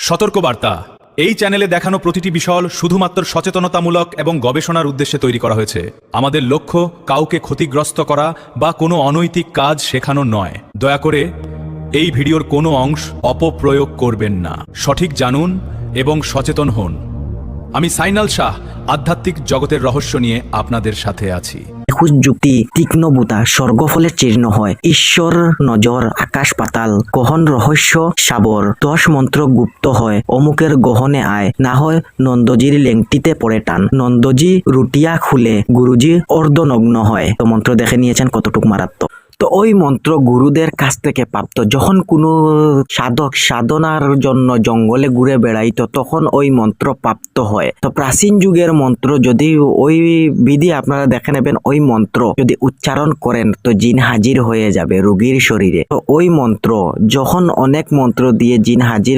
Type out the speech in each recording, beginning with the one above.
সতর্কবার্তা। এই চ্যানেলে দেখানো প্রতিটি বিষয় শুধুমাত্র সচেতনতামূলক এবং গবেষণার উদ্দেশ্যে তৈরি করা হয়েছে। আমাদের লক্ষ্য কাউকে ক্ষতিগ্রস্ত করা বা কোনো অনৈতিক কাজ শেখানো নয়। দয়া করে এই ভিডিওর কোনো অংশ অপপ্রয়োগ করবেন না। সঠিক জানুন এবং সচেতন হন। আমি সাইনাল শাহ আধ্যাত্মিক জগতের রহস্য নিয়ে আপনাদের সাথে আছি। নিখুঁত যুক্তি তীক্ষ্ণ বুতা স্বর্গফলে চীর্ণ হয়, ঈশ্বর নজর আকাশ পাতাল, গহন রহস্য সাবর, 10 মন্ত্র গুপ্ত হয়, অমুকের গহনে আয়, না হয় নন্দজির লেংটিতে পড়ে টান, নন্দজি রুটিয়া খুলে, গুরুজি অর্ধনগ্ন হয়। তো মন্ত্র দেখে নিয়েছেন কতটুকু মারাত্মক। তো ওই মন্ত্র গুরুদের কাছ থেকে প্রাপ্ত। যখন কোনো সাধক সাধনার জন্য জঙ্গলে ঘুরে বেড়াইতো তখন ওই মন্ত্র প্রাপ্ত হয়। তো প্রাচীন যুগের মন্ত্র যদি ওই বিধি আপনারা দেখে নেবেন, ওই মন্ত্র যদি উচ্চারণ করেন তো জিন হাজির হয়ে যাবে রোগীর শরীরে। তো ওই মন্ত্র যখন অনেক মন্ত্র দিয়ে জিন হাজির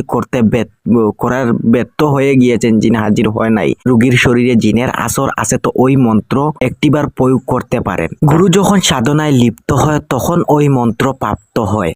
করার ব্যর্থ হয়ে গিয়েছেন, জিন হাজির হয় নাই, রোগীর শরীরে জিনের আসর আছে, তো ওই মন্ত্র একটিবার প্রয়োগ করতে পারেন। গুরু যখন সাধনায় লিপ্ত হয় তখন ওই মন্ত্র প্রাপ্ত হয়।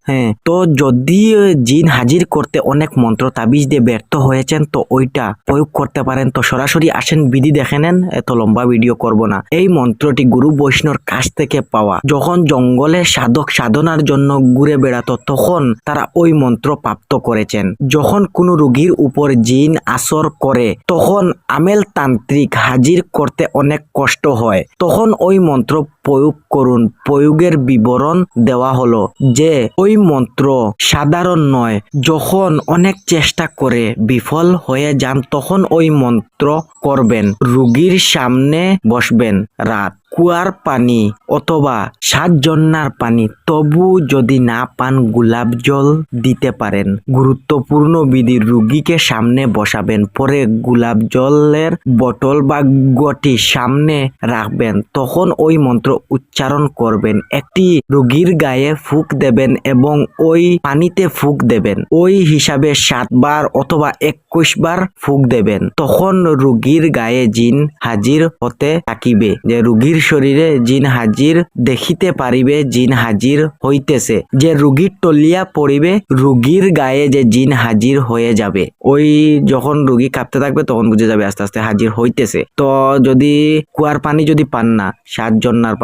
তো যদি জিন হাজির করতে অনেক মন্ত্র তাবিজ দিয়ে ব্যর্থ হয়েছেন তো ওইটা প্রয়োগ করতে পারেন। তো সরাসরি আসেন, বিধি দেখে নেন, এত লম্বা ভিডিও করব না। এই মন্ত্রটি গুরু বৈষ্ণবর কাছ থেকে পাওয়া। যখন জঙ্গলে সাধক সাধনার জন্য ঘুরে বেড়াতো তখন তারা ওই মন্ত্র প্রাপ্ত করেছেন। যখন কোনো রোগীর উপর জিন আসর করে তখন আমেল তান্ত্রিক হাজির করতে অনেক কষ্ট হয়, তখন ওই মন্ত্র প্রয়োগ করুন। প্রয়োগের বিবরণ দেওয়া হলো যে ওই মন্ত্র সাধারণ নয়। যখন অনেক চেষ্টা করে বিফল হয়ে যান তখন ওই মন্ত্র করবেন। রোগীর সামনে বসবেন, রাত কুয়ার পানি অথবা 7 জন্নার পানি, তবু যদি না পান গোলাপ জল দিতে পারেন। গুরুত্বপূর্ণ বিধি, রোগীকে সামনে বসাবেন, পরে গোলাপ জলের বোতল বা গটি সামনে রাখবেন, তখন ওই মন্ত্র উচ্চারণ করবেন। একটি রোগীর গায়ে ফুঁক দেবেন এবং ওই পানিতে ফুঁক দেবেন। ওই হিসাবে 7 বার অথবা 21 বার ফুঁক দেবেন। তখন রোগীর গায়ে জিন হাজির হতে থাকিবে। যে রোগীর শরীরে জিন হাজির দেখিতে পারিবে জিন হাজির হইতেছে। যে রোগীর টলিয়া পড়িবে রোগীর গায়ে যে জিন হাজির হয়ে যাবে। ওই যখন রোগী কাঁপতে থাকবে তখন বুঝে যাবে আস্তে আস্তে হাজির হইতেছে। তো যদি কুয়ার পানি যদি পান না, 7 জন্নার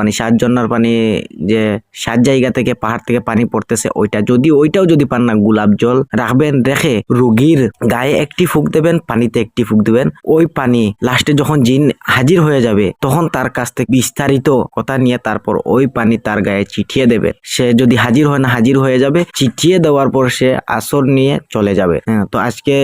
পানি যে 7 জায়গা থেকে পাহাড় থেকে পানি পড়তেছে ওইটাও যদি পান না, গোলাপ জল রাখবেন, রেখে রোগীর গায়ে একটি ফুঁক দেবেন, পানিতে একটি ফুঁক দেবেন। ওই পানি লাস্টে যখন জিন হাজির হয়ে যাবে তখন তার কাছ থেকে বিস্তারিত কথা নিয়ে তারপর ওই পানি তার গায়ে ছিটিয়ে দেবে। সে যদি হাজির হয় না, হাজির হয়ে যাবে। ছিটিয়ে দেওয়ার পর সে আসর নিয়ে চলে যাবে। তো আজকে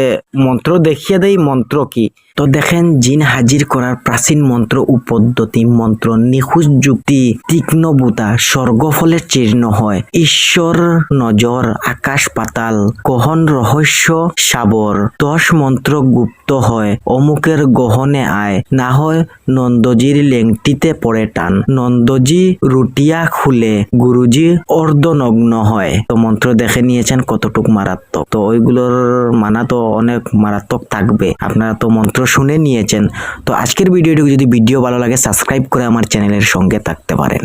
মন্ত্র দেখিয়ে দেই। মন্ত্র কি? তো দেখেন, জিন হাজির করার প্রাচীন মন্ত্র ও পদ্ধতি। মন্ত্র নিখুঁত যুক্তি তীক্ষ্ণ বুতা স্বর্গফলে চীর্ণ হয়, ঈশ্বর নজর আকাশ পাতাল, গহন রহস্য সাবর, 10 মন্ত্র গুপ্ত হয়, অমুকের গহনে আয়, না হয় নন্দজির লেংটিতে পড়ে টান, নন্দজি রুটিয়া খুলে, গুরুজি অর্ধনগ্ন হয়। তো মন্ত্র দেখে নিয়েছেন কতটুক মারাত্মক। তো ওইগুলোর মানা তো অনেক মারাত্মক থাকবে। আপনারা তো মন্ত্র শুনে নিয়েছেন। তো আজকের ভিডিওটি যদি ভালো লাগে সাবস্ক্রাইব করে আমার চ্যানেলের সঙ্গে থাকতে পারেন।